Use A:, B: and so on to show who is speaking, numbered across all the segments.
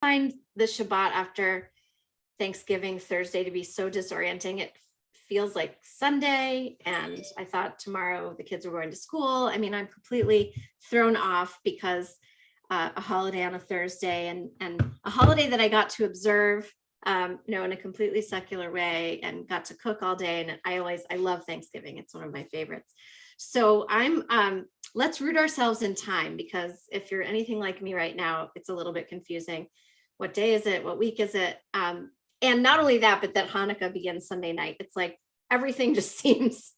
A: find the Shabbat after Thanksgiving Thursday to be so disorienting. It feels like Sunday, and I thought tomorrow the kids were going to school. I mean, I'm completely thrown off because a holiday on a Thursday and a holiday that I got to observe, in a completely secular way, and got to cook all day. And I love Thanksgiving. It's one of my favorites. So let's root ourselves in time, because if you're anything like me right now, it's a little bit confusing. What day is it? What week is it? And not only that, but that Hanukkah begins Sunday night. It's like everything just seems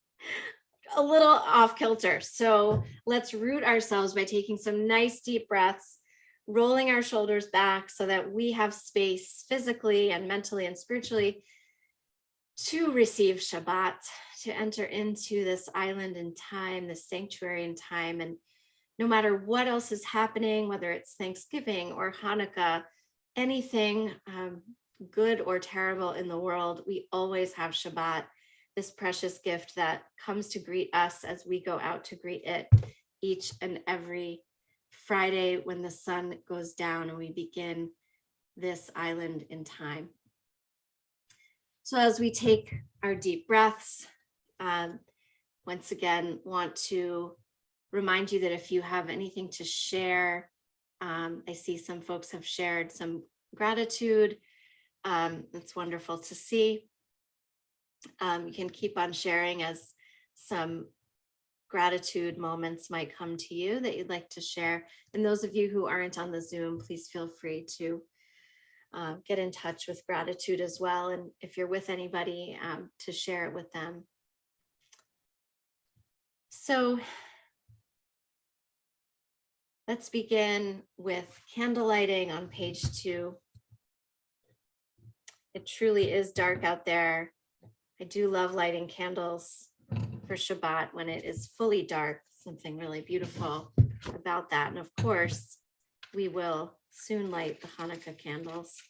A: a little off kilter. So let's root ourselves by taking some nice deep breaths, rolling our shoulders back so that we have space physically and mentally and spiritually to receive Shabbat, to enter into this island in time, this sanctuary in time. And no matter what else is happening, whether it's Thanksgiving or Hanukkah, anything good or terrible in the world, we always have Shabbat, this precious gift that comes to greet us as we go out to greet it each and every Friday when the sun goes down and we begin this island in time. So as we take our deep breaths, once again, want to remind you that if you have anything to share, I see some folks have shared some gratitude. It's wonderful to see. You can keep on sharing as some gratitude moments might come to you that you'd like to share. And those of you who aren't on the Zoom, please feel free to get in touch with gratitude as well. And if you're with anybody, to share it with them. So let's begin with candlelighting on page 2. It truly is dark out there. I do love lighting candles for Shabbat when it is fully dark, something really beautiful about that. And of course, we will soon light the Hanukkah candles.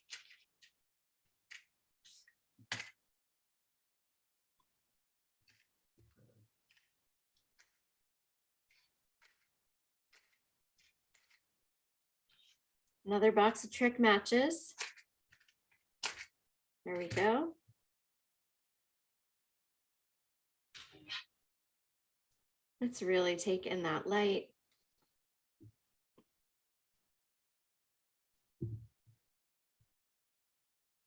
A: Another box of trick matches. There we go. Let's really take in that light.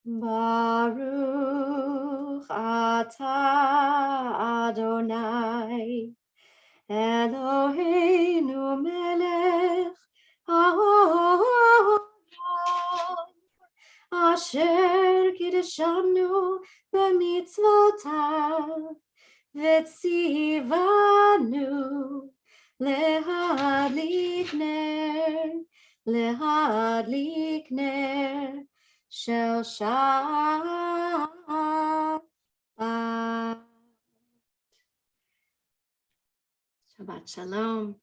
A: Baruch atah Adonai Eloheinu melech haolam asher kiddushanu b'mitzvotav v'tzivanu lehadlik ner shel Shabbat. Shabbat Shalom.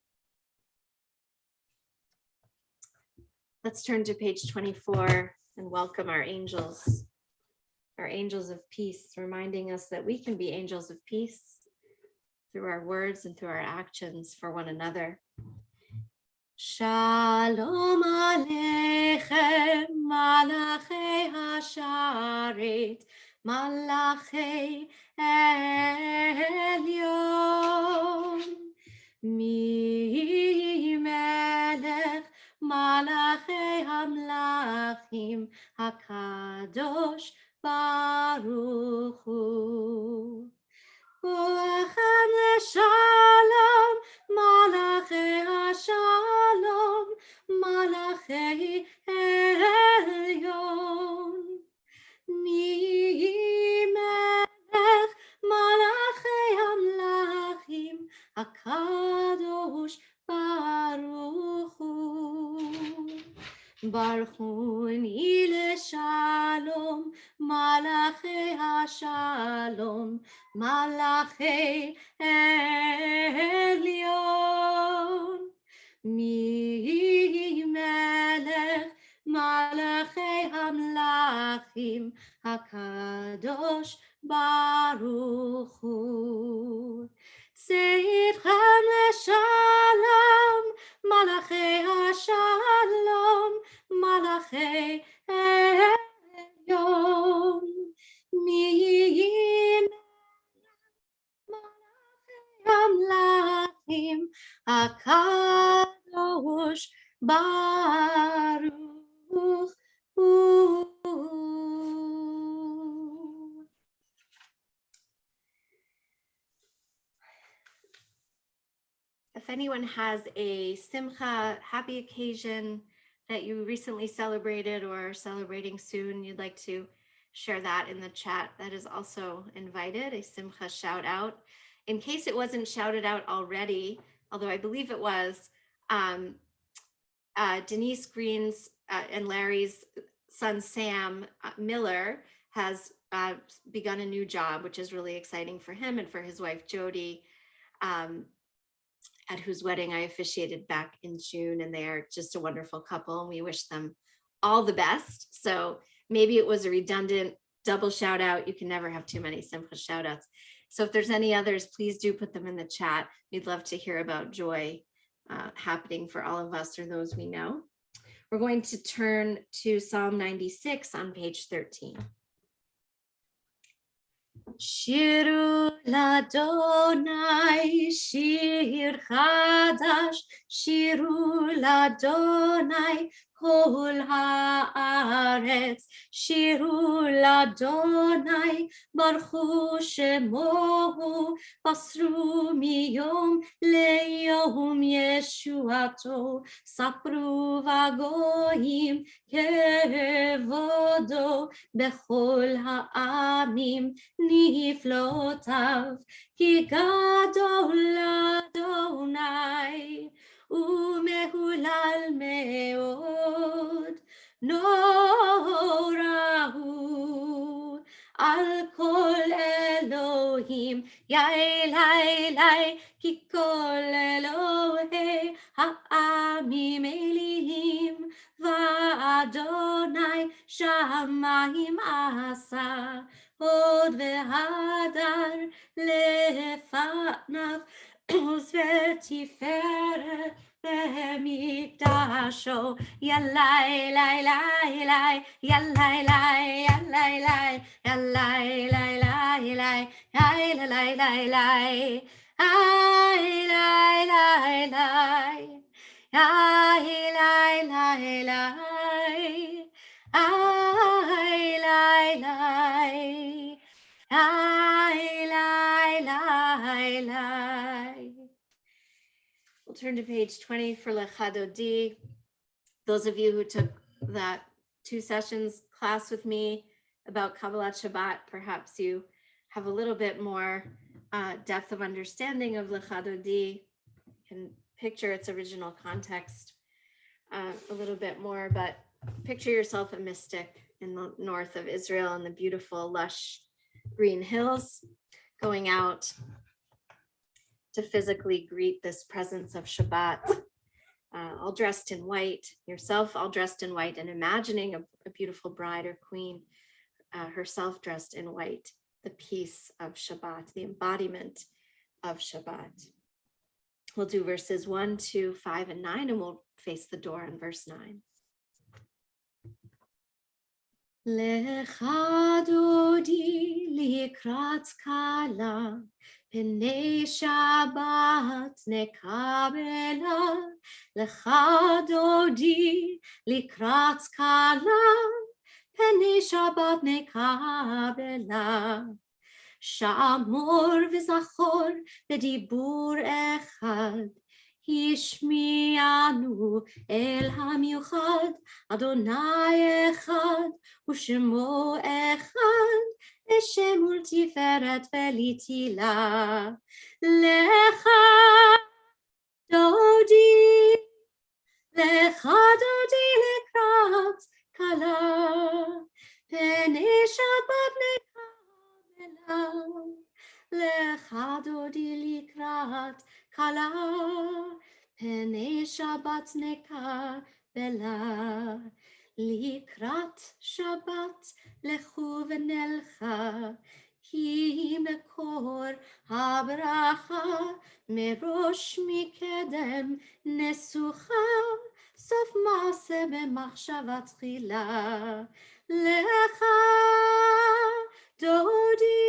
A: Let's turn to page 24 and welcome our angels of peace, reminding us that we can be angels of peace through our words and through our actions for one another. Shalom Aleichem, Malachei Hasharet, Malachei Elyon, Mi Melech, Malachei Hamlachim, HaKadosh Baruch Hu. Boachem Shalom, Malachei HaShalom, Malachei Elyon, Mi Melech, Malachei Hamlachim, HaKadosh Baruch Hu. Baruchuni leShalom, Malachei HaShalom, Malachei Elyon, Mi Melech, Malachei Hamlachim, HaKadosh Baruch Hu. Tzidchem leShalom, Malachei HaShalom, Malachei Baruch Hu. If anyone has a simcha, happy occasion that you recently celebrated or are celebrating soon, you'd like to share that in the chat, that is also invited, a simcha shout out. In case it wasn't shouted out already, although I believe it was, Denise Green's and Larry's son, Sam Miller, has begun a new job, which is really exciting for him and for his wife, Jody, at whose wedding I officiated back in June. And they are just a wonderful couple, and we wish them all the best. So maybe it was a redundant double shout out. You can never have too many simcha shout outs. So if there's any others, please do put them in the chat. We'd love to hear about joy happening for all of us or those we know. We're going to turn to Psalm 96 on page 13. Shiru l'Adonai shir chadash, shiru l'Adonai kol haaretz, shiru l'Adonai baruchu shemohu, basru miyom leyom yeshuato, sapru vagoyim kevodo bechol ha'amim niflotav, ki gadol Adonai umehulal meod, norahu al kol Elohim, yaelai ki kol Elohei ha'amim elihim, va'Adonai shamayim asa, Hod v'hadar lefanav, uz v'tiferet b'mikdasho, yalai lai lai lai, yalai lai, yalai lai, yalai lai lai lai, yalai lai lai lai, yalai lai lai, yalai lai lai, ay, lai, lai, ay, lai, lai, lai. We'll turn to page 20 for Lechadodi. Those of you who took that 2 sessions class with me about Kabbalat Shabbat, perhaps you have a little bit more depth of understanding of Lechadodi. You can picture its original context a little bit more, but picture yourself a mystic in the north of Israel in the beautiful, lush green hills, going out to physically greet this presence of Shabbat, all dressed in white, yourself all dressed in white, and imagining a beautiful bride or queen, herself dressed in white, the peace of Shabbat, the embodiment of Shabbat. We'll do verses 1, 2, 5, and 9, and we'll face the door on verse 9. Lecha dodi likrat kala, pnei Shabbat nekabela. Lecha dodi likrat kala, pnei Shabbat nekabela. Shamor v'zachor b'dibur echad, Hishmianu el hamiuchad, Adonai echad, Ushemo echad, Eshem ultiferet velitila. Lecha dodi lekrat kala, Pnei Shabbat nekabela. Lecha dodi likrat kala, pnei Shabbat nekabela. Likrat Shabbat lechu v'nelcha, ki mekor habracha, merosh mikedem nesucha, sof maase b'machshava tchila. Lecha dodi,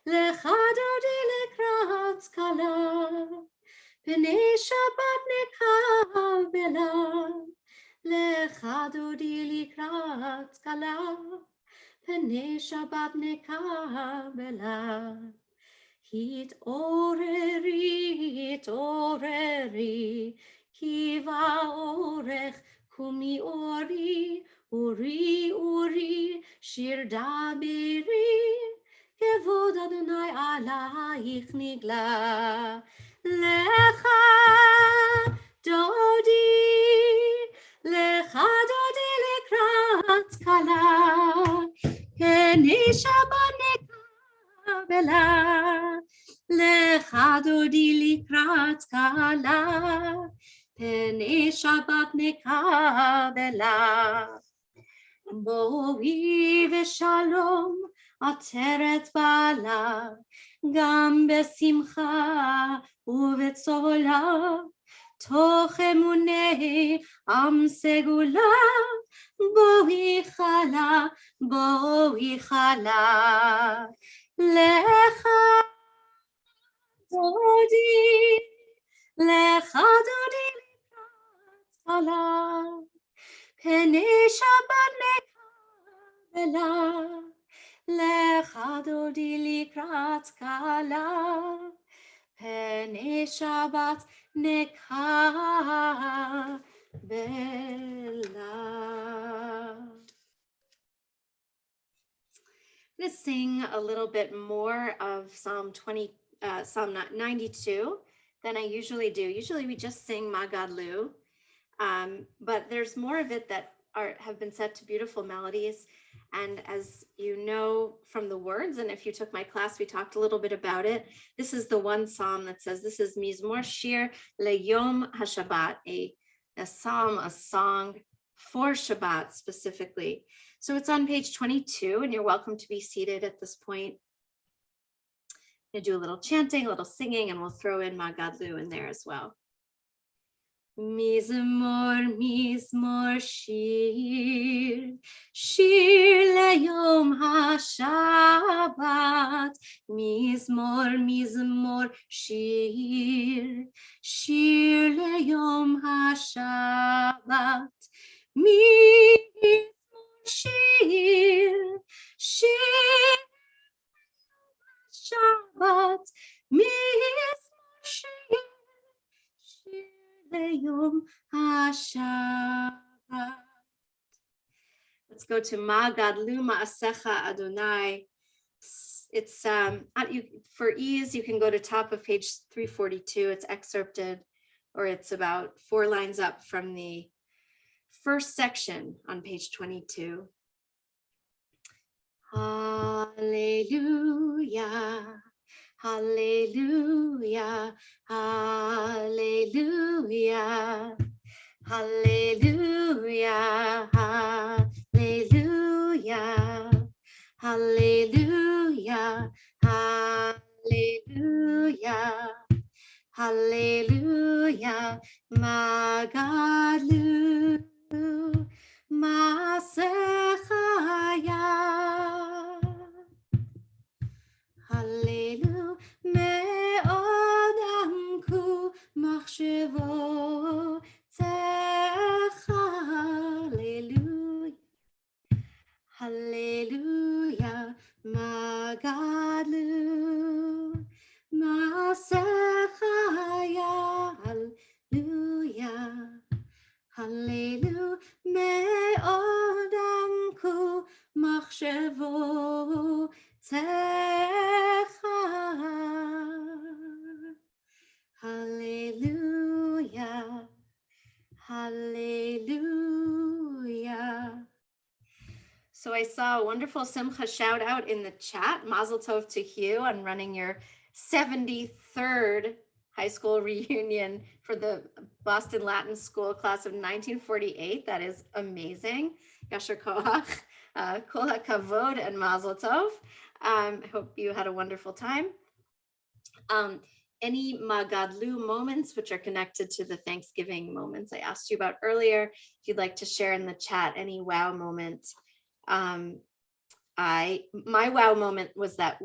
A: lecha dodi lekrat kala, pnei Shabbat nekabela. kala, pnei Shabbat nekabela. התעוררי, כי באורך קומי אורי, אורי, שיר דברי, כבוד אדוני עלייך נגלה. לך דודי לקראת כלה, פני שבת נקבלה. לך דודי לקראת כלה, פני שבת נקבלה. בואי ושלום עטרת בעלה, גם בשמחה ובצהלה, תוך אמוני עם סגולה. בואי חלה, לך דודי לקראת כלה, פני שבת נקבלה. לך דודי לקראת כלה, פני שבת נקבלה. I'm going to sing a little bit more of Psalm 92 than I usually do. Usually we just sing Magadlu, but there's more of it that have been set to beautiful melodies. And as you know from the words, and if you took my class, we talked a little bit about it. This is the one psalm that says, this is Mizmor Shir LeYom HaShabbat, a psalm, a song for Shabbat specifically. So it's on page 22, and you're welcome to be seated at this point. I'm going to do a little chanting, a little singing, and we'll throw in Magadlu in there as well. Mizmor shir, shir leyom HaShabbat. Mizmor shir, shir leyom HaShabbat. Mizmor shir, shir Shabbat. Mizmor shir, Yom HaShabbat. Let's go to Magadlu Ma'asecha Adonai. It's for ease, you can go to top of page 342. It's excerpted, or it's about 4 lines up from the first section on page 22. Hallelujah. Hallelujah, hallelujah, hallelujah, hallelujah, hallelujah, hallelujah, hallelujah. Magadlu Masechaya. Hallelujah, me'od amku machshavotech. Hallelujah, hallelujah, Magadlu Masechaya. Hallelujah, hallelujah, me'od amku machshavotech. Hallelujah, hallelujah. So I saw a wonderful Simcha shout out in the chat. Mazel Tov to Hugh on running your 73rd high school reunion for the Boston Latin School class of 1948. That is amazing. Yasher Koach, Kol HaKavod, and Mazel Tov. I hope you had a wonderful time. Any Magadlu moments which are connected to the Thanksgiving moments I asked you about earlier, if you'd like to share in the chat any wow moment. My wow moment was that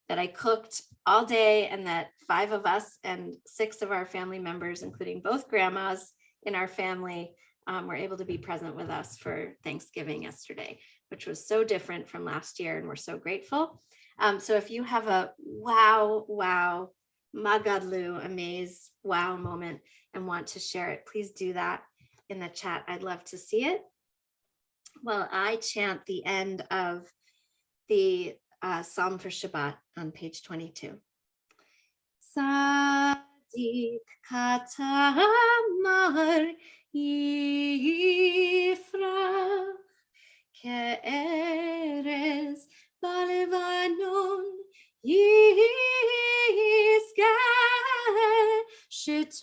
A: I cooked all day, and that 5 of us and 6 of our family members, including both grandmas in our family, were able to be present with us for Thanksgiving yesterday, which was so different from last year, and we're so grateful. So if you have a wow, magadlu, amaze, wow moment and want to share it, please do that in the chat. I'd love to see it. Well, I chant the end of the Psalm for Shabbat on page 22. Sadik katamar yifrach ke'erez balevanon yizgah shetulim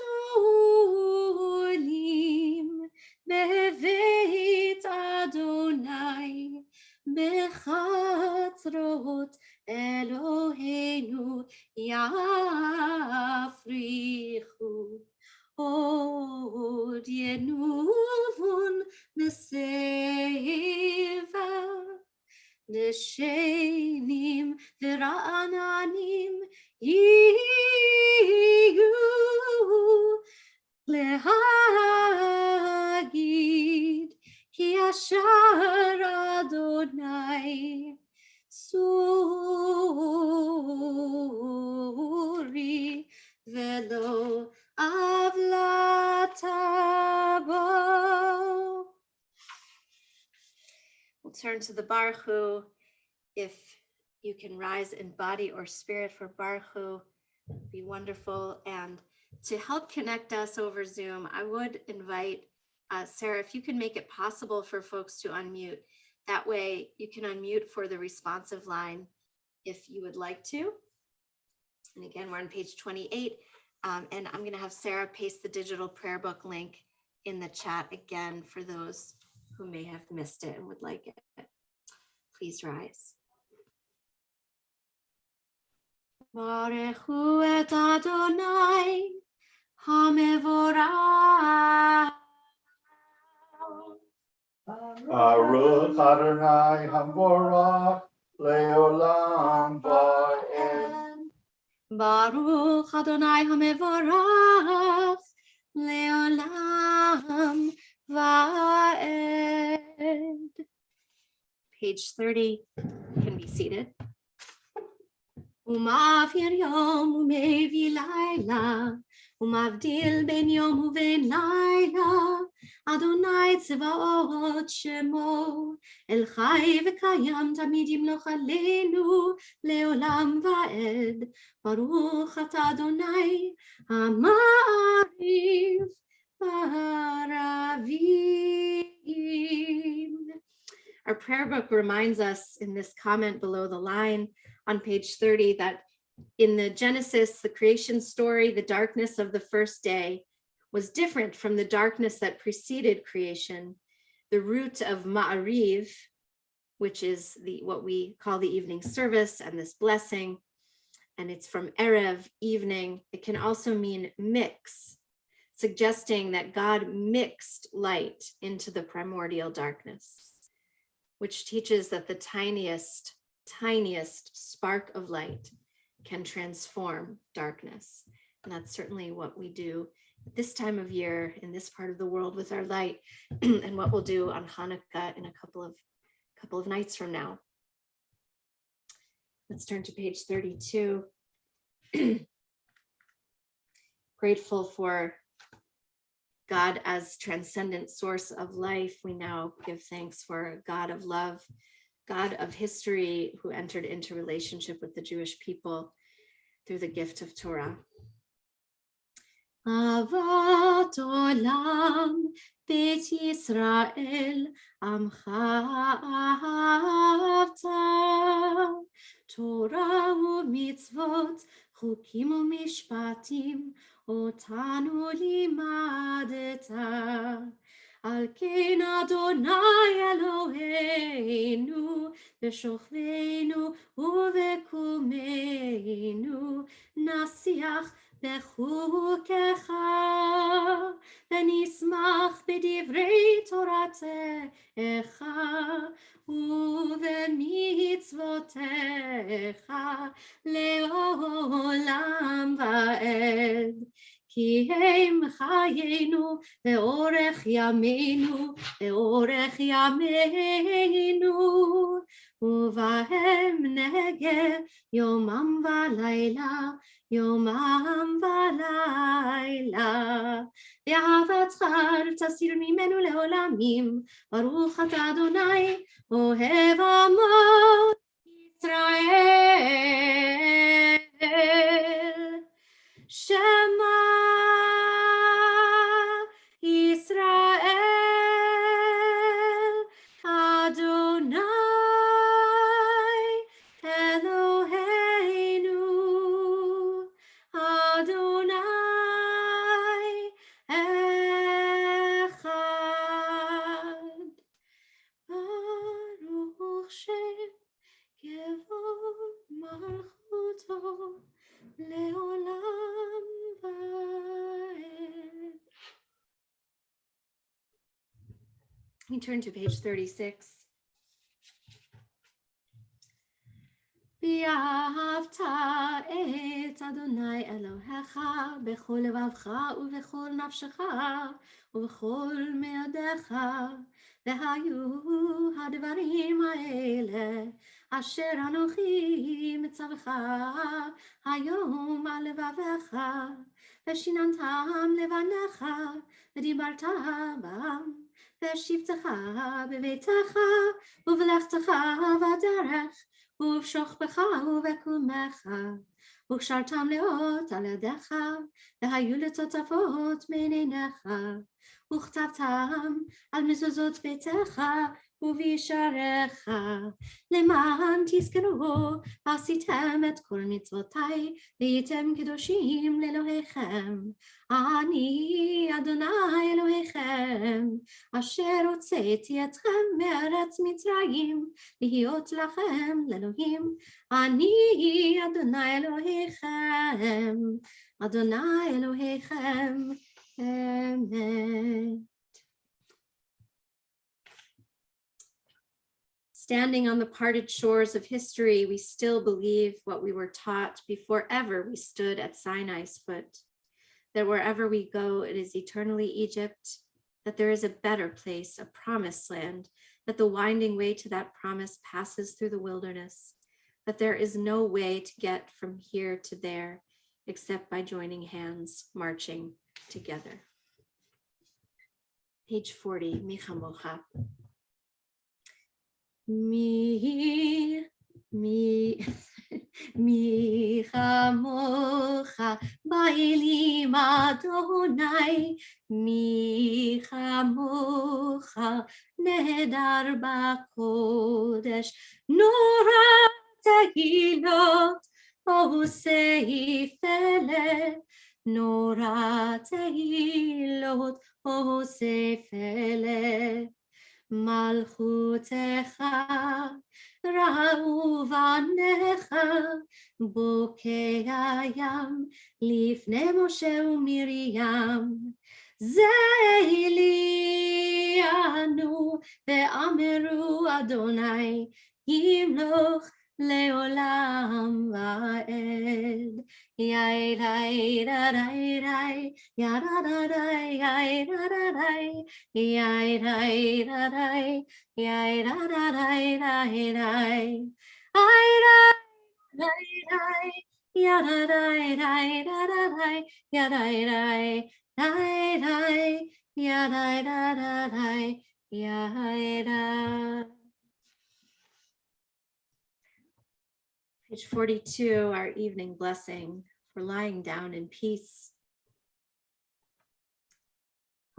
A: beveit Adonai bechatzrot Eloheinu yafrichu od yenuvun meseva neshenim v'ra'ananim yiyu lehagid ki asher Adonai Suri velo avlatabo. We'll turn to the Baruch Hu. If you can rise in body or spirit for Baruch Hu, it'd be wonderful. And to help connect us over Zoom, I would invite Sarah, if you can make it possible for folks to unmute. That way you can unmute for the responsive line if you would like to. And again, we're on page 28. And I'm going to have Sarah paste the digital prayer book link in the chat again for those who may have missed it and would like it. Please rise. Baruch hu et Adonai hamevorach.
B: Baruch Adonai Hamorach Leolam Va'ed.
A: Baruch Adonai Hamevorach Leolam Va'ed. Page 30 can be seated. Umavir yom umevi laila, umavdil ben yom uven laila. Adonai Tzevaot Shemo, El Chai v'Kayam Tamid Yimloch Aleinu Leolam Va'ed. Baruch Ata Adonai Ha'ma'ariv Ha'aravim. Our prayer book reminds us in this comment below the line on page 30 that in the Genesis, the creation story, the darkness of the first day was different from the darkness that preceded creation. The root of Ma'ariv, which is what we call the evening service and this blessing, and it's from Erev, evening. It can also mean mix, suggesting that God mixed light into the primordial darkness, which teaches that the tiniest spark of light can transform darkness. And that's certainly what we do this time of year in this part of the world with our light, and what we'll do on Hanukkah in a couple of nights from now. Let's turn to page 32. Grateful for God as transcendent source of life. We now give thanks for God of love, God of history, who entered into relationship with the Jewish people through the gift of Torah. Avat olam Beit Yisrael amcha ahavta, Torah u'mitzvot chukim u'mishpatim otanu limadeta. Al ken Adonai Eloheinu b'shochveinu u'vekumeinu nasiach בחוקיך ונשמח בדברי תורתך ובמצוותיך לעולם ועד. כי הם חיינו לאורך ימינו, לאורך ימינו, ובהם נגב יומם ולילה, יומם ולילה. ואהבת שכר תסיר ממנו לעולמים, ברוך אתה אדוני אוהב עמו ישראל. שמע ישראל, אדוני אלוהינו, אדוני אחד. ברוך שם כבוד מלכותו לעולם ועד. We turn to page 36. ואהבת את אדוני אלוהיך בכל לבבך ובכל נפשך ובכל מאודיך, והיו הדברים האלה אשר אנוכי מצווך היום על לבביך, ושיננתם לבניך ודיברת בם, ושבתך בביתך ובלכתך בדרך ובשוכבך ובקומך, וקשרתם לאות על ידיך, והיו לטוטפות בין עיניך, וכתבתם על מזוזות ביתך ובישעריך, למען תזכרו ועשיתם את כל מצוותיי, והייתם קדושים לאלוהיכם. אני אדוני אלוהיכם, אשר הוצאתי אתכם מארץ מצרים, להיות לכם לאלוהים. אני אדוני אלוהיכם, אדוני אלוהיכם, אמת. Standing on the parted shores of history, we still believe what we were taught before ever we stood at Sinai's foot, that wherever we go, it is eternally Egypt, that there is a better place, a promised land, that the winding way to that promise passes through the wilderness, that there is no way to get from here to there except by joining hands, marching together. Page 40, Michamocha. Mi chamocha ba'elim Adonai, mi chamocha nehedar b'kodesh, nora tehilot osei felet, nora tehilot osei felet. מלכותך ראו בניך, בוקע ים לפני משה ומרים, זה הלינו ואמרו אדוני ימלוך לעולם ועד. יאי רי רי רי יאי רי רי יאי רי רי יאי רי רי רי יאי רי רי יאי רי רי יאי רי. Page 42, our evening blessing for lying down in peace.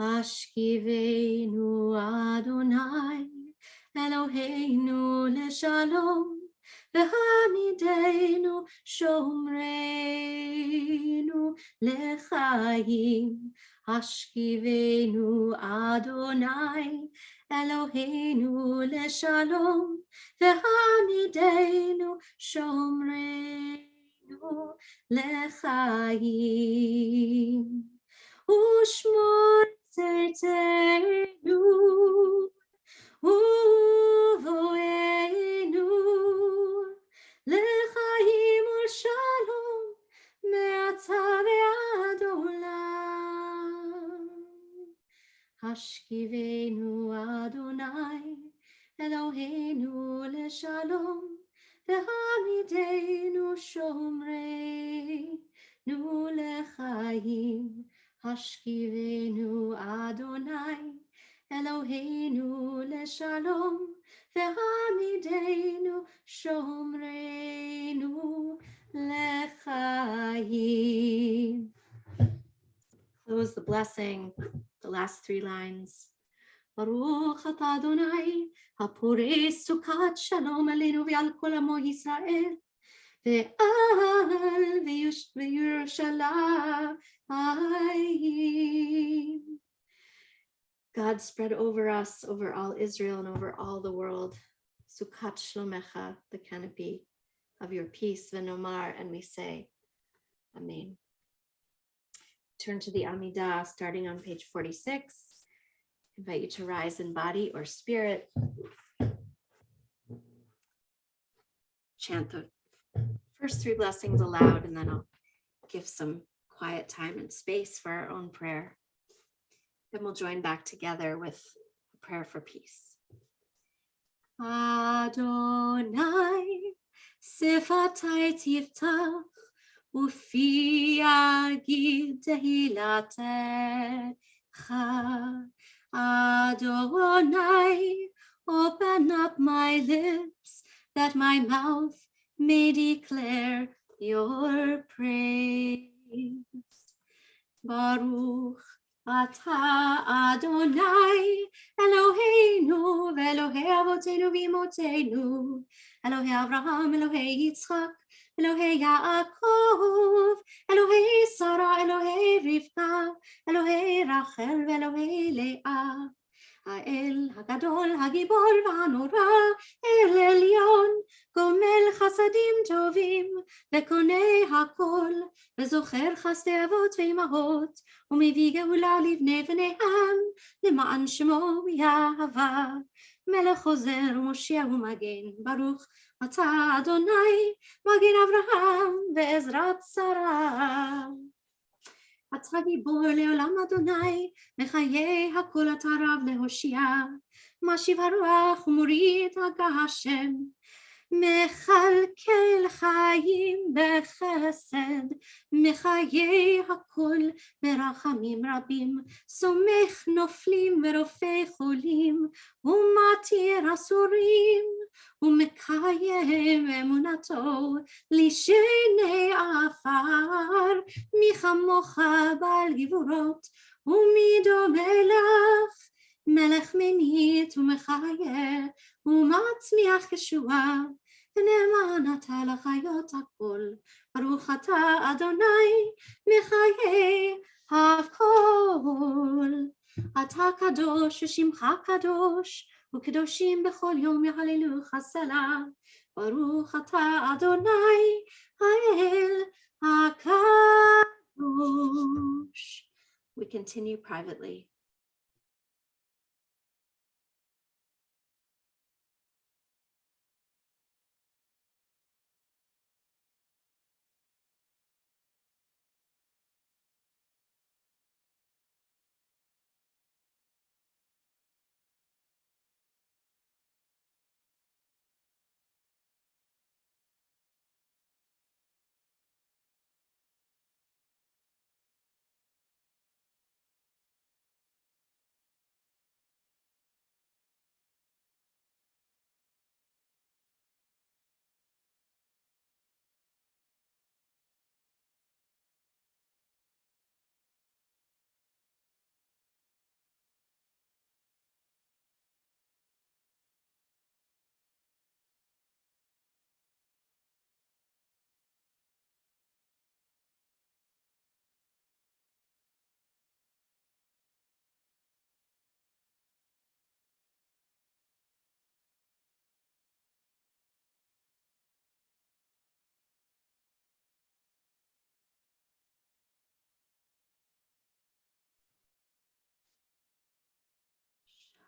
A: Ashkivenu Adonai Eloheinu leshalom, v'hamidenu shomreinu lechayim. Ashkivenu Adonai Eloheinu leshalom, v'hamidenu shomreinu lechayim. Ushmor tzedkenu uvoenu lechayim ulshalom me'ata ve'ad olam. Eloheinu leshalom, ve'hamidenu shomreinu lechaim, hashkivenu Adonai, Eloheinu leshalom, ve'hamidenu shomreinu lechaim. Close the blessing, the last three lines. Baruch atah Adonai, haporeh sukat shalom aleinu ve'al kol amo Yisrael, ve'al ve'Yerushalayim. God spread over us, over all Israel, and over all the world. Sukat shlomecha, the canopy of your peace, v'nomar, and we say, Amen. Turn to the Amidah, starting on page 46. Invite you to rise in body or spirit. Chant the first three blessings aloud, and then I'll give some quiet time and space for our own prayer. Then we'll join back together with a prayer for peace. Adonai, sifatai tiftach, ufi agid tehilatecha. Adonai, open up my lips, that my mouth may declare your praise. Baruch atah Adonai, Eloheinu ve'Elohei avotenu v'imotenu, Elohei Avraham, Elohei Yitzchak, Elohei Yaakov, Elohei Sarah, Elohei Rivka, Elohei Rachel ve'Elohei Leah. האל הגדול, הגיבור והנורא, אל עליון, גומל חסדים טובים, וקונה הכל, וזוכר חסדי אבות ואימהות, ומביא גאולה לבני בניהם, למען שמו יהבה. מלך עוזר ומושיע ומגן, ברוך אתה אדוני, מגן אברהם ועזרת שרה. אתה גיבור לעולם אדוני, מחיי הכל אתה רב להושיע, משיב הרוח ומוריד הגשם, מכלכל חיים בחסד, מחיי הכל ברחמים רבים, סומך נופלים ורופא חולים, ומתיר אסורים, ומקיים אמונתו לשני עפר, מי כמוך בעל גבורות, ומי דומה לך, מלך ממית ומחיה, ומצמיח ישועה, ונאמן אתה לחיות הכל, ברוך אתה אדוני מחיי הכל. אתה קדוש ושמך קדוש, וקדושים בכל יום יהללוך סלה, ברוך אתה אדוני האל הקדוש. We continue privately.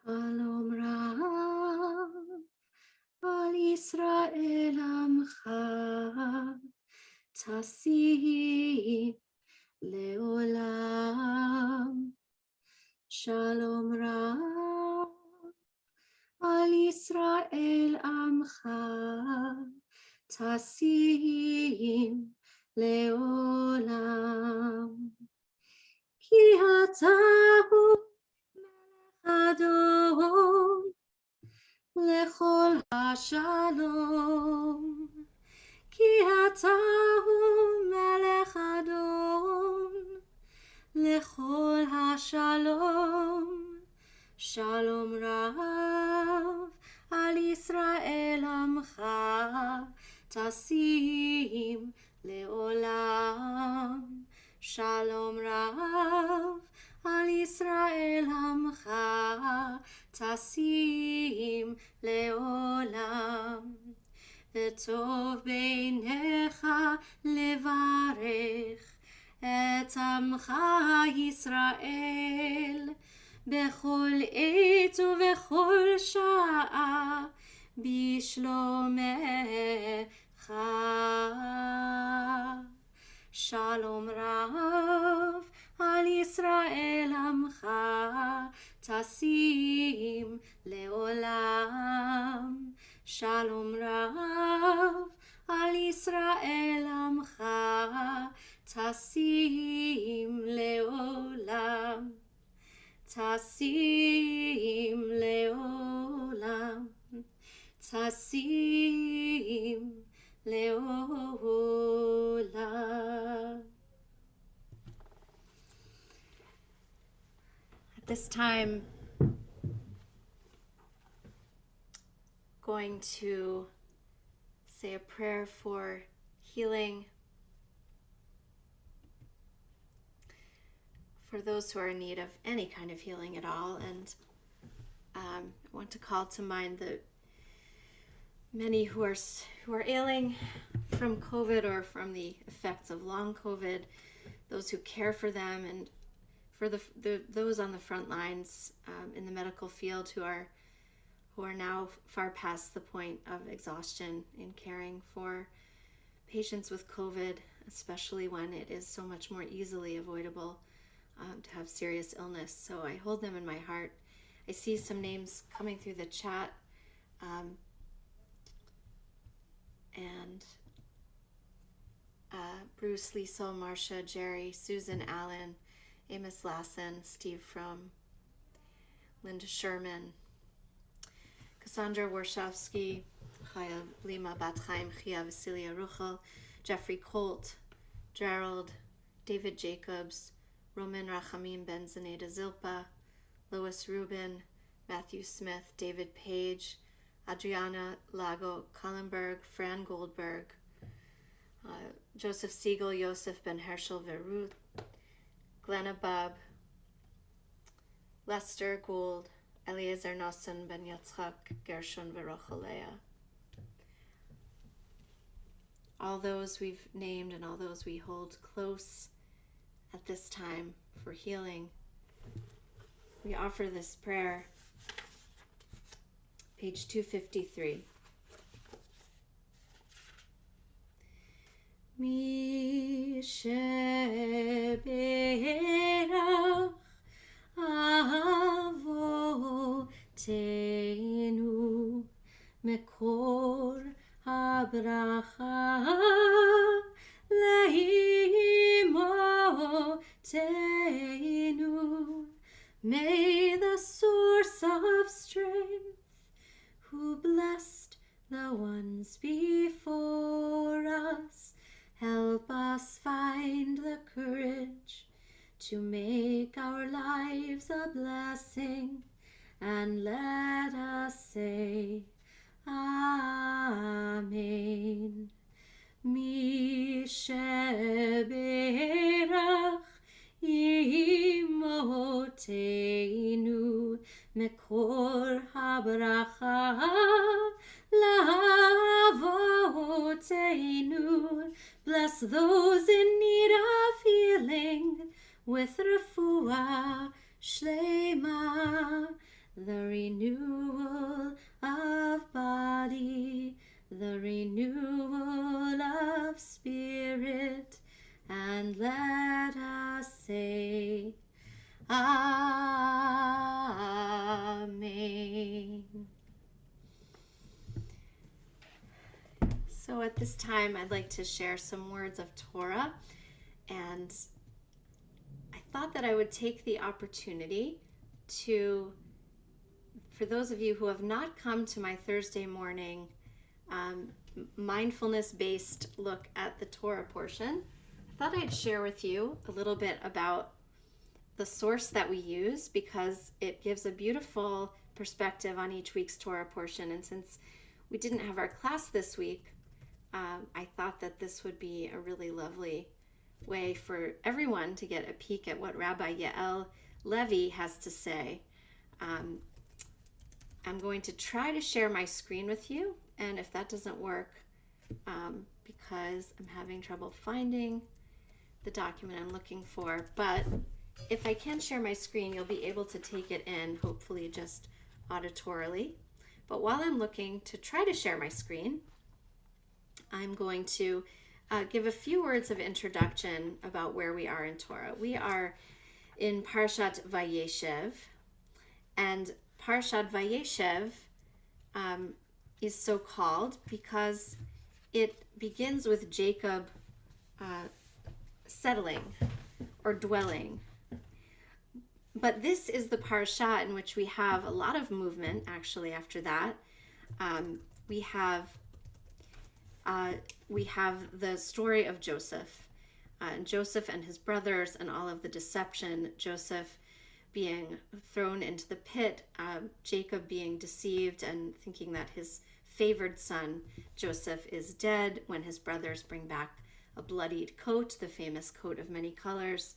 A: Shalom Rab al Yisrael Amcha Tasih Leolam. Shalom Rab al ישראל עמך תשים לעולם. כי אתה הוא מלך אדון לכל השלום. כי אתה הוא מלך אדון לכל השלום. שלום רב על ישראל עמך תשים לעולם. שלום רב על ישראל עמך תשים לעולם. וטוב בעיניך לברך את עמך ישראל בכל עת ובכל שעה בשלומך. שלום רב על ישראל עמך תשים לעולם. שלום רב על ישראל עמך תשים לעולם. תשים לעולם. תשים לעולם. At this time, going to say a prayer for healing for those who are in need of any kind of healing at all. And I want to call to mind the many who are ailing from COVID or from the effects of long COVID, those who care for them, and for those on the front lines in the medical field who are now far past the point of exhaustion in caring for patients with COVID, especially when it is so much more easily avoidable to have serious illness. So I hold them in my heart. I see some names coming through the chat. And Bruce, Liesel, Marcia, Jerry, Susan, Allen, Amos Lassen, Steve Fromm, Linda Sherman, Cassandra Warshawski, Chaya Lima Batchaim, Chia Vasilia Ruchel, Jeffrey Colt, Gerald, David Jacobs, Roman Rachamim Ben Zeneda Zilpa, Lois Rubin, Matthew Smith, David Page, Adriana Lago Kallenberg, Fran Goldberg, Joseph Siegel, Yosef Ben Herschel Verruth, Glenna Bub, Lester Gould, Eliezer Nosson Ben Yitzchak, Gershon Verocholea. All those we've named and all those we hold close at this time for healing, we offer this prayer. Page 253. Mi sheberach avotenu mekor habracha leimotenu. May the source of strength, who blessed the ones before us, help us find the courage to make our lives a blessing, and let us say Amen. Mi sheberach imotenu mekor habracha lavotenu. Bless those in need of healing with refuah shlema, the renewal of body, the renewal of spirit, and let us say Amen. So at this time, I'd like to share some words of Torah, and I thought that I would take the opportunity to, for those of you who have not come to my Thursday morning mindfulness-based look at the Torah portion, I thought I'd share with you a little bit about the source that we use, because it gives a beautiful perspective on each week's Torah portion. And since we didn't have our class this week, I thought that this would be a really lovely way for everyone to get a peek at what Rabbi Yael Levi has to say. I'm going to try to share my screen with you, and if that doesn't work, because I'm having trouble finding the document I'm looking for, but if I can share my screen, you'll be able to take it in, hopefully just auditorily. But while I'm looking to try to share my screen, I'm going to give a few words of introduction about where we are in Torah. We are in Parashat Vayeshev, and Parashat Vayeshev is so called because it begins with Jacob settling or dwelling. But this is the parasha in which we have a lot of movement, actually, after that. We have the story of Joseph. Joseph and his brothers and all of the deception, Joseph being thrown into the pit, Jacob being deceived and thinking that his favored son, Joseph, is dead when his brothers bring back a bloodied coat, the famous coat of many colors.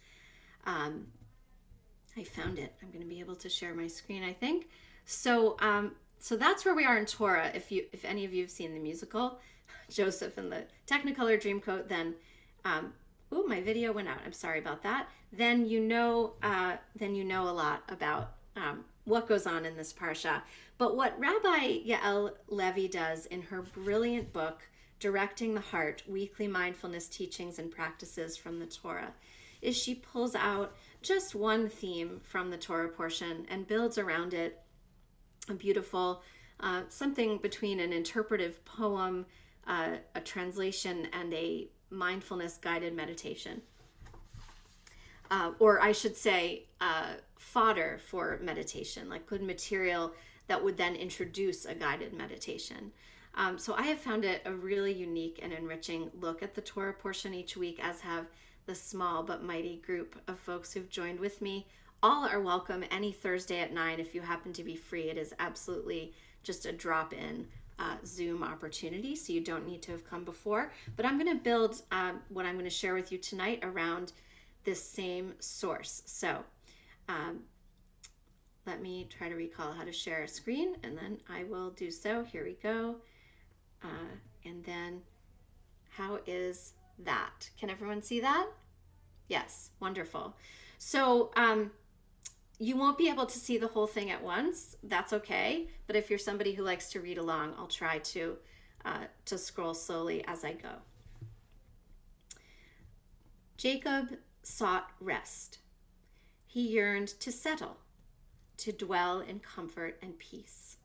A: I found it. I'm going to be able to share my screen, I think. So that's where we are in Torah. If any of you have seen the musical, Joseph in the Technicolor Dreamcoat, then, my video went out. I'm sorry about that. Then you know a lot about what goes on in this parsha. But what Rabbi Yael Levi does in her brilliant book, Directing the Heart, Weekly Mindfulness Teachings and Practices from the Torah, is she pulls out just one theme from the Torah portion and builds around it a beautiful, something between an interpretive poem, a translation, and a mindfulness guided meditation. Or I should say, fodder for meditation, like good material that would then introduce a guided meditation. So I have found it a really unique and enriching look at the Torah portion each week, as have the small but mighty group of folks who've joined with me. All are welcome any Thursday at 9 if you happen to be free. It is absolutely just a drop-in Zoom opportunity, so you don't need to have come before. But I'm going to build what I'm going to share with you tonight around this same source. So let me try to recall how to share a screen, and then I will do so. Here we go. And then how is that? Can everyone see that? Yes, wonderful. So you won't be able to see the whole thing at once. That's okay. But if you're somebody who likes to read along, I'll try to scroll slowly as I go. Jacob sought rest. He yearned to settle, to dwell in comfort and peace.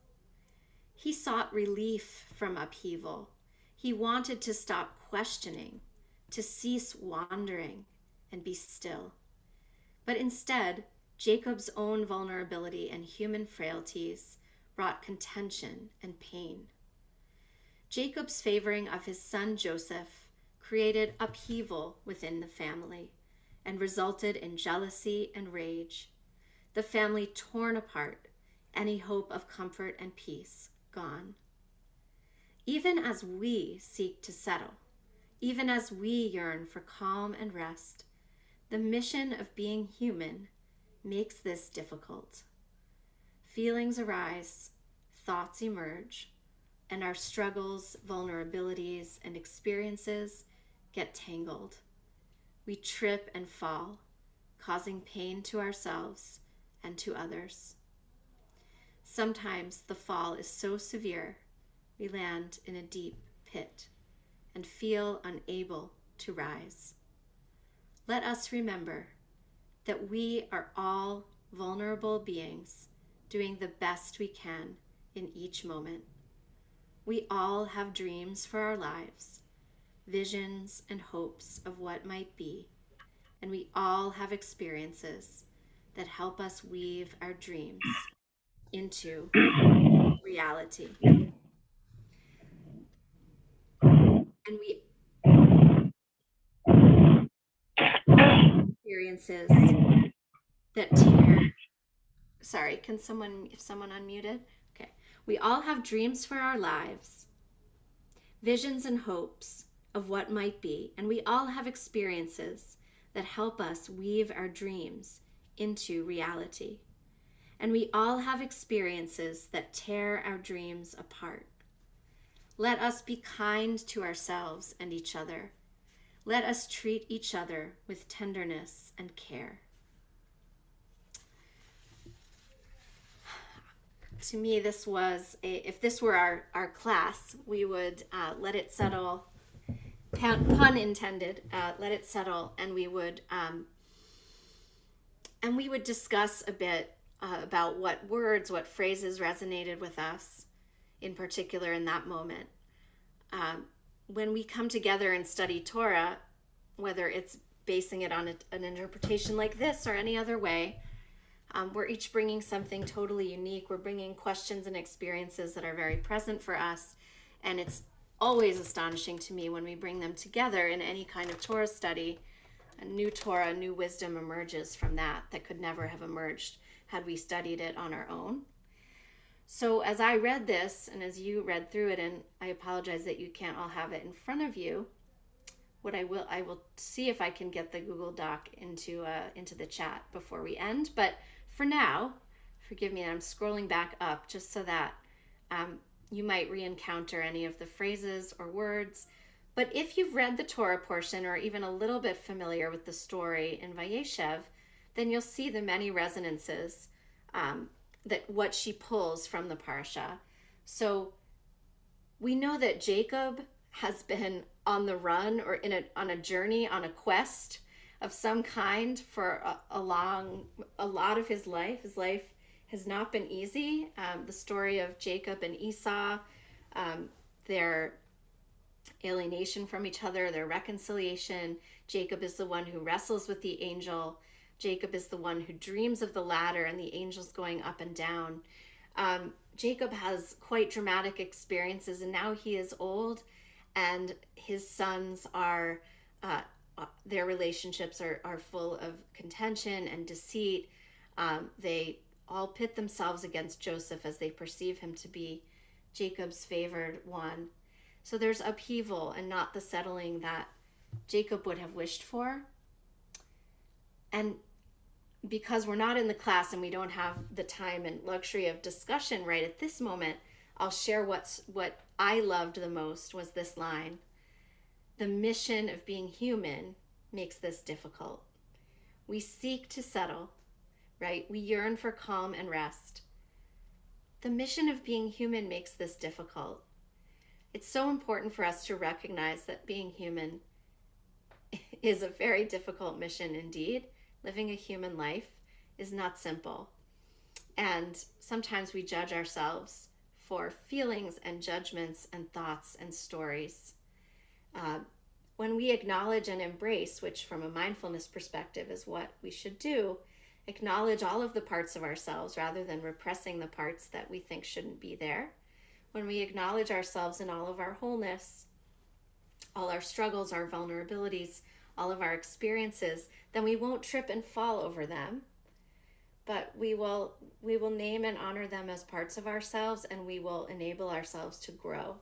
A: He sought relief from upheaval. He wanted to stop questioning, to cease wandering and be still. But instead, Jacob's own vulnerability and human frailties brought contention and pain. Jacob's favoring of his son Joseph created upheaval within the family and resulted in jealousy and rage. The family torn apart, any hope of comfort and peace gone. Even as we seek to settle, even as we yearn for calm and rest, the mission of being human makes this difficult. Feelings arise, thoughts emerge, and our struggles, vulnerabilities, and experiences get tangled. We trip and fall, causing pain to ourselves and to others. Sometimes the fall is so severe, we land in a deep pit and feel unable to rise. Let us remember that we are all vulnerable beings doing the best we can in each moment. We all have dreams for our lives, visions and hopes of what might be, and we all have experiences that help us weave our dreams into reality. And we experiences that tear. Sorry, if someone unmuted? Okay. We all have dreams for our lives, visions and hopes of what might be, and we all have experiences that help us weave our dreams into reality. And we all have experiences that tear our dreams apart. Let us be kind to ourselves and each other. Let us treat each other with tenderness and care. To me, if this were our class, we would let it settle, pun intended, let it settle, and we would discuss a bit about what words, what phrases resonated with us in particular in that moment. When we come together and study Torah, whether it's basing it on an interpretation like this or any other way, we're each bringing something totally unique. We're bringing questions and experiences that are very present for us. And it's always astonishing to me when we bring them together in any kind of Torah study. A new Torah, new wisdom emerges from that could never have emerged had we studied it on our own. So as I read this, and as you read through it, and I apologize that you can't all have it in front of you, I will see if I can get the Google Doc into the chat before we end. But for now, forgive me, I'm scrolling back up just so that you might re-encounter any of the phrases or words. But if you've read the Torah portion or even a little bit familiar with the story in Vayeshev, then you'll see the many resonances that what she pulls from the parasha. So we know that Jacob has been on the run or on a journey, on a quest of some kind for a lot of his life. His life has not been easy. The story of Jacob and Esau, their alienation from each other, their reconciliation. Jacob is the one who wrestles with the angel. Jacob is the one who dreams of the ladder and the angels going up and down. Jacob has quite dramatic experiences, and now he is old, and his sons are, their relationships are full of contention and deceit. They all pit themselves against Joseph as they perceive him to be Jacob's favored one. So there's upheaval and not the settling that Jacob would have wished for. And because we're not in the class and we don't have the time and luxury of discussion right at this moment, I'll share what I loved the most was this line. The mission of being human makes this difficult. We seek to settle, right? We yearn for calm and rest. The mission of being human makes this difficult. It's so important for us to recognize that being human is a very difficult mission indeed. Living a human life is not simple. And sometimes we judge ourselves for feelings and judgments and thoughts and stories. When we acknowledge and embrace, which from a mindfulness perspective is what we should do, acknowledge all of the parts of ourselves rather than repressing the parts that we think shouldn't be there. When we acknowledge ourselves in all of our wholeness, all our struggles, our vulnerabilities, all of our experiences, then we won't trip and fall over them, but we will name and honor them as parts of ourselves, and we will enable ourselves to grow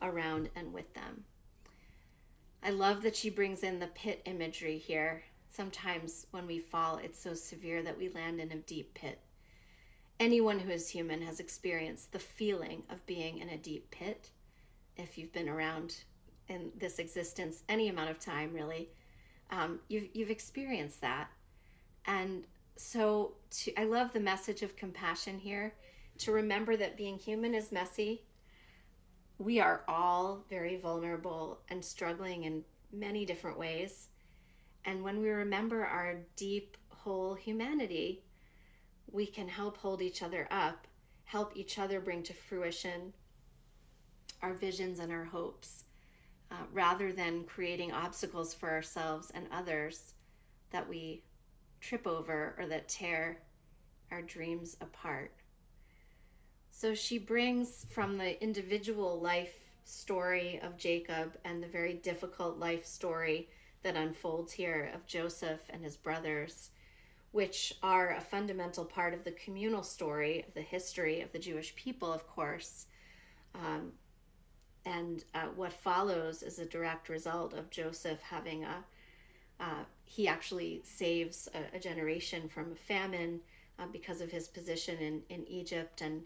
A: around and with them. I love that she brings in the pit imagery here. Sometimes when we fall, it's so severe that we land in a deep pit. Anyone who is human has experienced the feeling of being in a deep pit. If you've been around in this existence any amount of time, really, you've experienced that. And so I love the message of compassion here, to remember that being human is messy. We are all very vulnerable and struggling in many different ways. And when we remember our deep, whole humanity, we can help hold each other up, help each other bring to fruition our visions and our hopes, rather than creating obstacles for ourselves and others that we trip over or that tear our dreams apart. So she brings from the individual life story of Jacob and the very difficult life story that unfolds here of Joseph and his brothers, which are a fundamental part of the communal story of the history of the Jewish people, of course. And what follows is a direct result of Joseph having he actually saves a generation from a famine because of his position in Egypt. And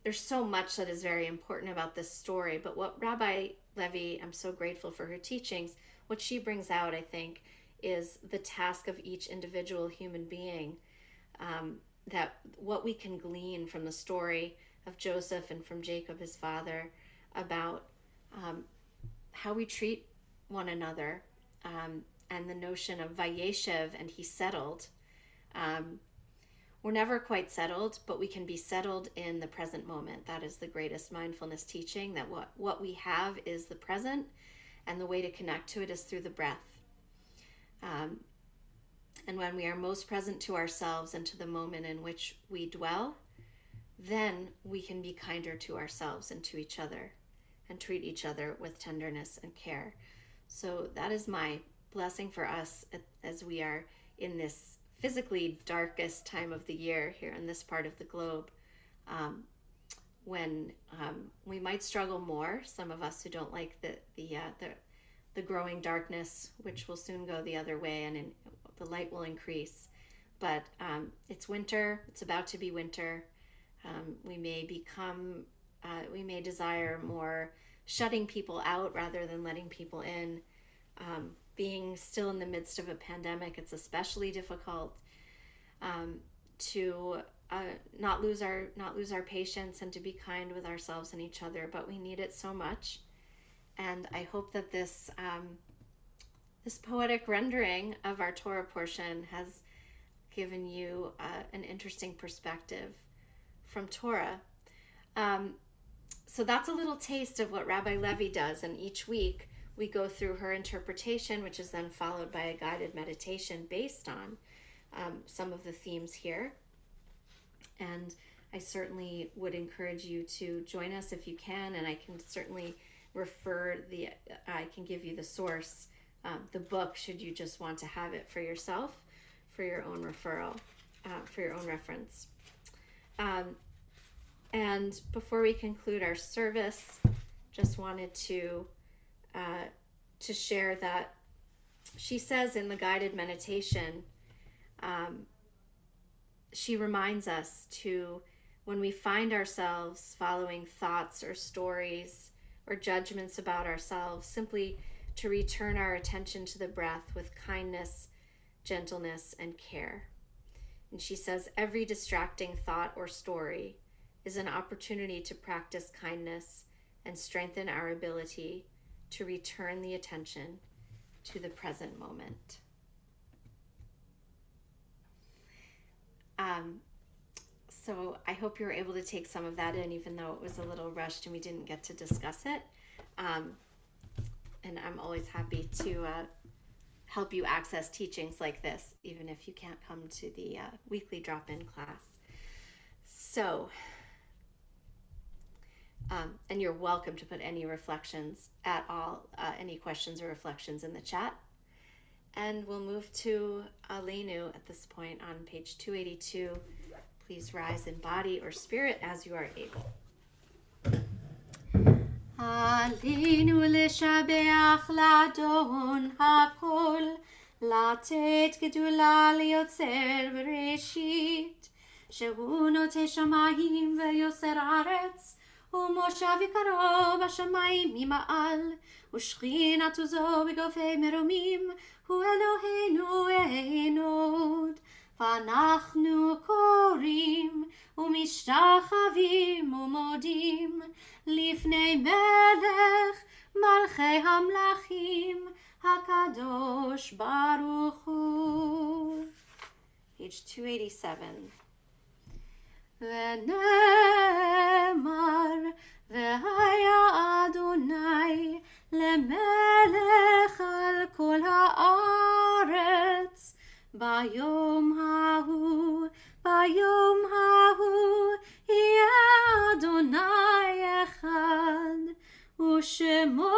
A: there's so much that is very important about this story. But what Rabbi Levi, I'm so grateful for her teachings, what she brings out, I think, is the task of each individual human being, that what we can glean from the story of Joseph and from Jacob, his father, about how we treat one another, and the notion of Vayeshev and he settled. We're never quite settled, but we can be settled in the present moment. That is the greatest mindfulness teaching, that what we have is the present, and the way to connect to it is through the breath. And when we are most present to ourselves and to the moment in which we dwell, then we can be kinder to ourselves and to each other and treat each other with tenderness and care. So that is my blessing for us as we are in this physically darkest time of the year here in this part of the globe, when we might struggle more, some of us who don't like the growing darkness, which will soon go the other way, and the light will increase. But it's winter. It's about to be winter. We may desire more shutting people out rather than letting people in. Being still in the midst of a pandemic, it's especially difficult to not lose our patience and to be kind with ourselves and each other. But we need it so much, and I hope that this poetic rendering of our Torah portion has given you an interesting perspective from Torah. So that's a little taste of what Rabbi Levi does, and each week we go through her interpretation, which is then followed by a guided meditation based on some of the themes here. And I certainly would encourage you to join us if you can, and I can certainly I can give you the source, the book, should you just want to have it for yourself, for your own referral, for your own reference. And before we conclude our service, just wanted to share that she says in the guided meditation, she reminds us to, when we find ourselves following thoughts or stories or judgments about ourselves, simply to return our attention to the breath with kindness, gentleness, and care. And she says every distracting thought or story is an opportunity to practice kindness and strengthen our ability to return the attention to the present moment. So I hope you were able to take some of that in, even though it was a little rushed and we didn't get to discuss it. And I'm always happy to help you access teachings like this, even if you can't come to the weekly drop-in class. So, and you're welcome to put any reflections at all, any questions or reflections in the chat. And we'll move to Aleinu at this point on page 282. Please rise in body or spirit as you are able. Aleinu לשבח לאדון הכל, לתת גדולה ליוצר בראשית, שהוא נוטה שמיים ויוסר ארץ, ומושב יקרו בשמיים ממעל, ושכינת עוזו בגופי מרומים, הוא אלוהינו אין עוד. ואנחנו קוראים ומשתחווים ומודים לפני מלך מלכי המלכים הקדוש ברוך הוא. Page 287. ונאמר והיה Ushemo,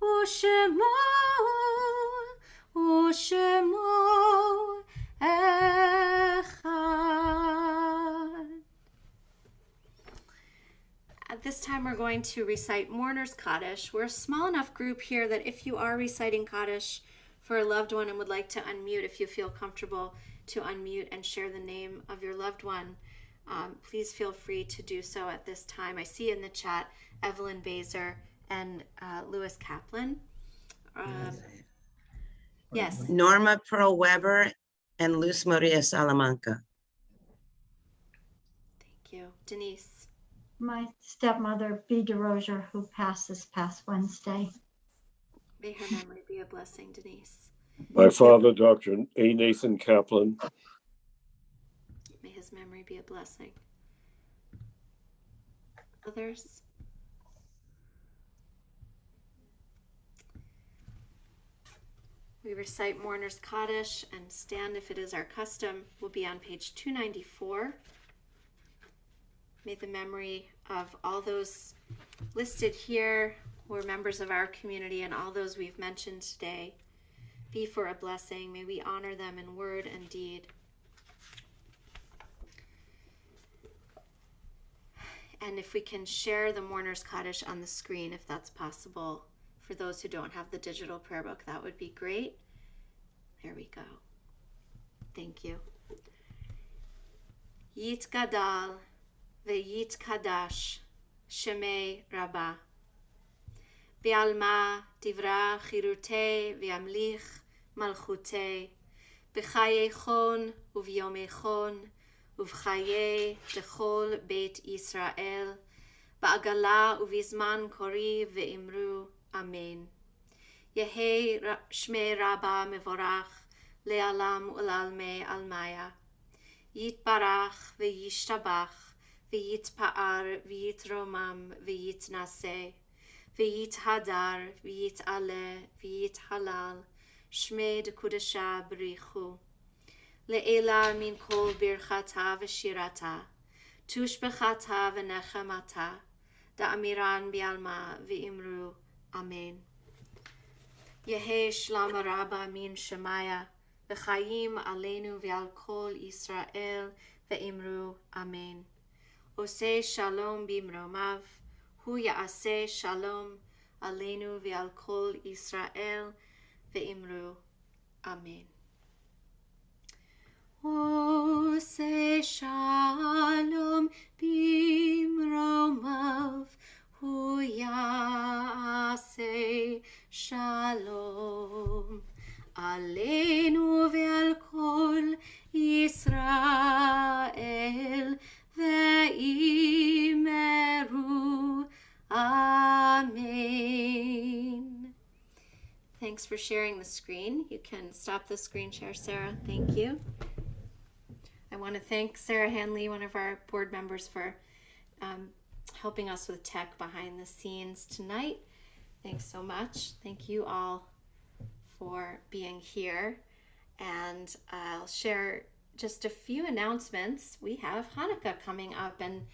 A: Ushemo, Ushemo Echad. At this time, we're going to recite Mourner's Kaddish. We're a small enough group here that if you are reciting Kaddish for a loved one and would like to unmute, if you feel comfortable to unmute and share the name of your loved one, please feel free to do so at this time. I see in the chat Evelyn Baser and Lewis Kaplan. Yes.
C: Norma Pearl Weber and Luz Maria Salamanca.
A: Thank you. Denise.
D: My stepmother, B. DeRozier, who passed this past Wednesday.
A: May her memory be a blessing, Denise.
E: My father, Dr. A. Nathan Kaplan.
A: May his memory be a blessing. Others? We recite Mourner's Kaddish and stand if it is our custom. We'll be on page 294. May the memory of all those listed here who are members of our community and all those we've mentioned today be for a blessing. May we honor them in word and deed. And if we can share the Mourner's Kaddish on the screen, if that's possible, for those who don't have the digital prayer book, that would be great. There we go. Thank you. Yit Gadal ve'yit Kadash Shemei Rabbah. Be'alma divra chirute ve'amlich malchute. B'chayei uvyomei ובחיי לכל בית ישראל, בעגלה ובזמן קורי ואמרו אמן. יהי שמי רבה מבורך לעולם ולעלמי עלמיה. יתברך וישתבח ויתפאר ויתרומם ויתנשא ויתהדר ויתעלה ויתהלל שמי דקודשה בריחו. לעילה מן כל ברכתה ושירתה, תושבחתה ונחמתה, דאמירן בעלמה ואמרו אמן. יהי שלום רבה מן שמיה, וחיים עלינו ועל כל ישראל, ואמרו אמן. עושה שלום במרומיו, הוא יעשה שלום עלינו ועל כל ישראל, ואמרו אמן. עושה שלום במרומיו, הוא יעשה שלום עלינו ועל כל ישראל, ואמרו amen. Thanks for sharing the screen. You can stop the screen share, Sarah. Thank you. I want to thank Sarah Hanley, one of our board members, for helping us with tech behind the scenes tonight. Thanks so much. Thank you all for being here. And I'll share just a few announcements. We have Hanukkah coming up, and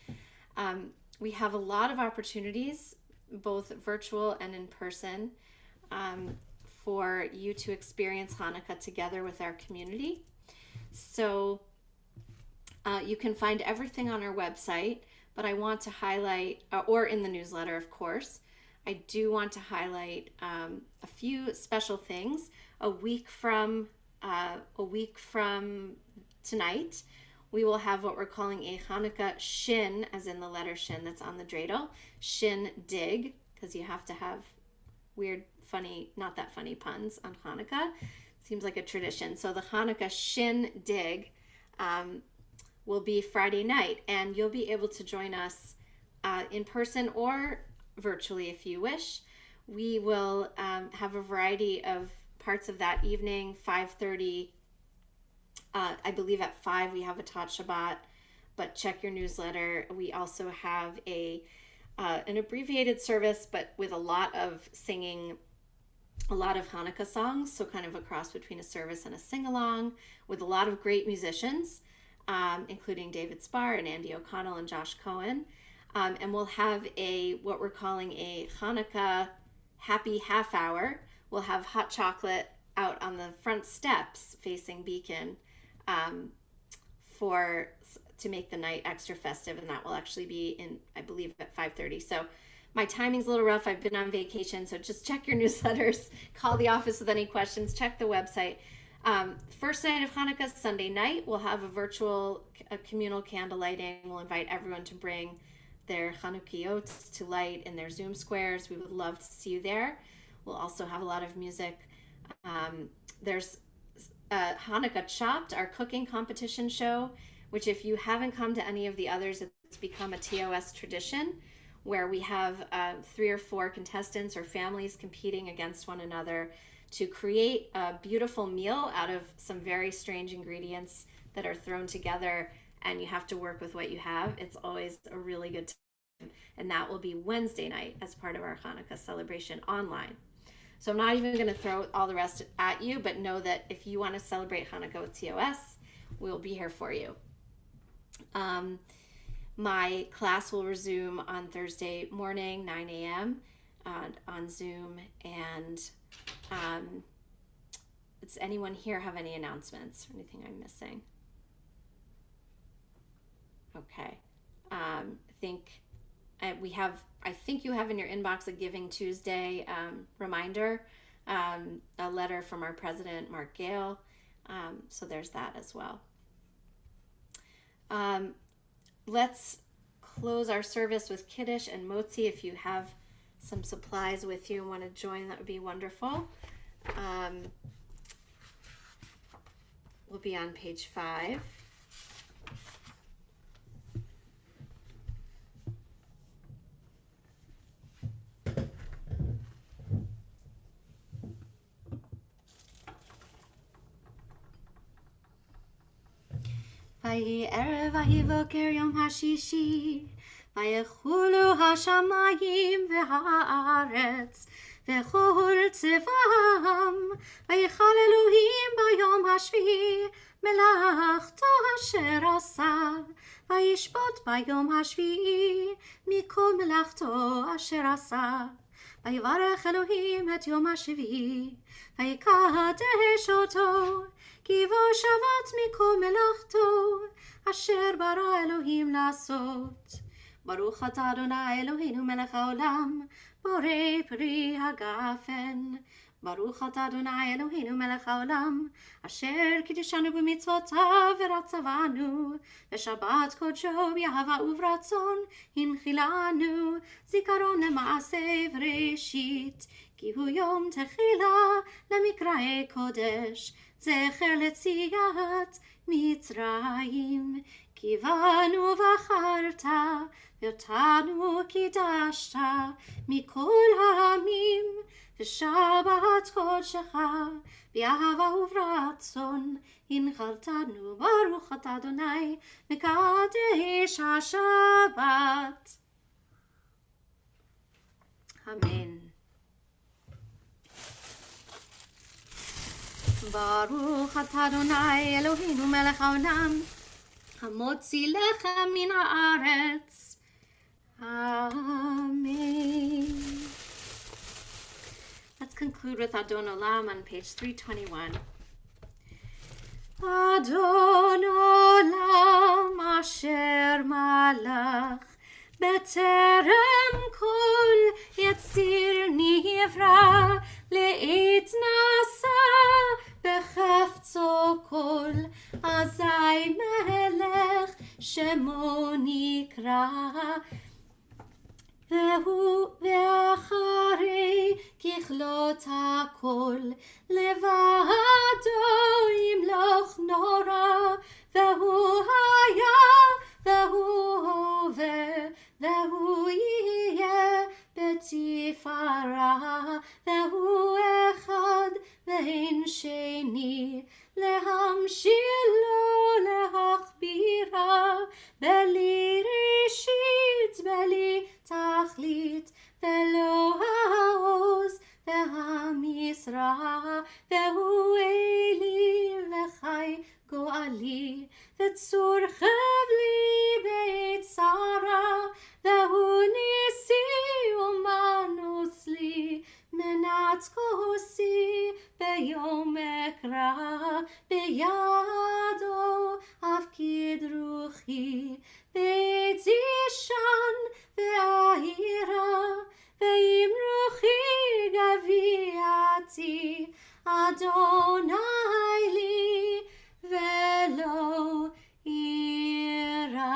A: we have a lot of opportunities, both virtual and in person, for you to experience Hanukkah together with our community. So you can find everything on our website, but I want to highlight, or in the newsletter, of course, I do want to highlight a few special things. A week from tonight, we will have what we're calling a Hanukkah Shin, as in the letter Shin that's on the dreidel, Shin Dig, because you have to have weird, funny, not that funny puns on Hanukkah. Seems like a tradition. So the Hanukkah Shin Dig will be Friday night, and you'll be able to join us in person or virtually if you wish. We will have a variety of parts of that evening. 5:30, I believe at 5 we have a Tot Shabbat, but check your newsletter. We also have an abbreviated service, but with a lot of singing, a lot of Hanukkah songs, so kind of a cross between a service and a sing-along, with a lot of great musicians, including David Spar and Andy O'Connell and Josh Cohen. And we'll have what we're calling a Hanukkah happy half hour. We'll have hot chocolate out on the front steps facing Beacon to make the night extra festive, and that will actually be I believe at 5:30. So my timing's a little rough. I've been on vacation, so just check your newsletters, call the office with any questions, check the website. First night of Hanukkah, Sunday night, we'll have a communal candlelighting. We'll invite everyone to bring their Chanukiot to light in their Zoom squares. We would love to see you there. We'll also have a lot of music. There's Hanukkah Chopped, our cooking competition show, which if you haven't come to any of the others, it's become a TOS tradition where we have 3 or 4 contestants or families competing against one another to create a beautiful meal out of some very strange ingredients that are thrown together, and you have to work with what you have. It's always a really good time, and that will be Wednesday night as part of our Hanukkah celebration online. So I'm not even going to throw all the rest at you, but know that if you want to celebrate Hanukkah with TOS, we'll be here for you. My class will resume on Thursday morning, 9 a.m. On Zoom. And does anyone here have any announcements or anything I'm missing? Okay. I think you have in your inbox a Giving Tuesday reminder, a letter from our president, Mark Gale. So there's that as well. Let's close our service with Kaddish and Motzi. If you have some supplies with you and want to join, that would be wonderful. We'll be on page 5. ויהי ערב ויהי בוקר יום השישי, ויחולו השמיים והארץ, וכל צבאם, ויחל אלוהים ביום השביעי, מלאכתו אשר עשה, וישפוט ביום השביעי, מכל מלאכתו אשר עשה. ויברך אלוהים את יום השביעי, ויקדש אותו, כי בו שבת מכל מלאכתו, אשר ברא אלוהים לעשות. ברוך אתה אדוני אלוהינו מלך העולם, בורא פרי הגפן. ברוך אתה אדוני אלוהינו מלך העולם, אשר קידשנו במצוותיו ורצבנו, ושבת קודשו באהבה וברצון הנחילנו, זיכרון למעשה בראשית, כי הוא יום תחילה למקראי קודש, זכר לציית מצרים. כי בנו בחרת, ואותנו קידשת מכל העמים, ושבת קודשך באהבה וברצון הנחלתנו. ברוך אתה אדוני מקדש השבת. אמן. ברוך אתה אדוני אלוהינו מלך העולם, המוציא לחם מן הארץ. Amen. Let's conclude with Adon Olam on page 321. Adon Olam asher malach בטרם כל יציר נברא, לעת נשא בחפצו כל, אזי מלך שמו נקרא. והוא ואחרי ככלות הכל, לבדו ימלוך נורא, והוא היה והוא הווה, והוא יהיה בתפארה, והוא אחד ואין שני, להמשילו להכבירה, בלי ראשית בלי תכלית, ולא העוז והמשרה, והוא אלי וחי גואלי, וצור חבלי בעת צרה, והוא Adonai li velo ira.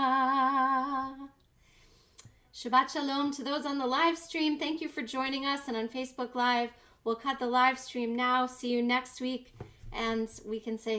A: Shabbat Shalom to those on the live stream. Thank you for joining us, and on Facebook Live. We'll cut the live stream now. See you next week, and we can say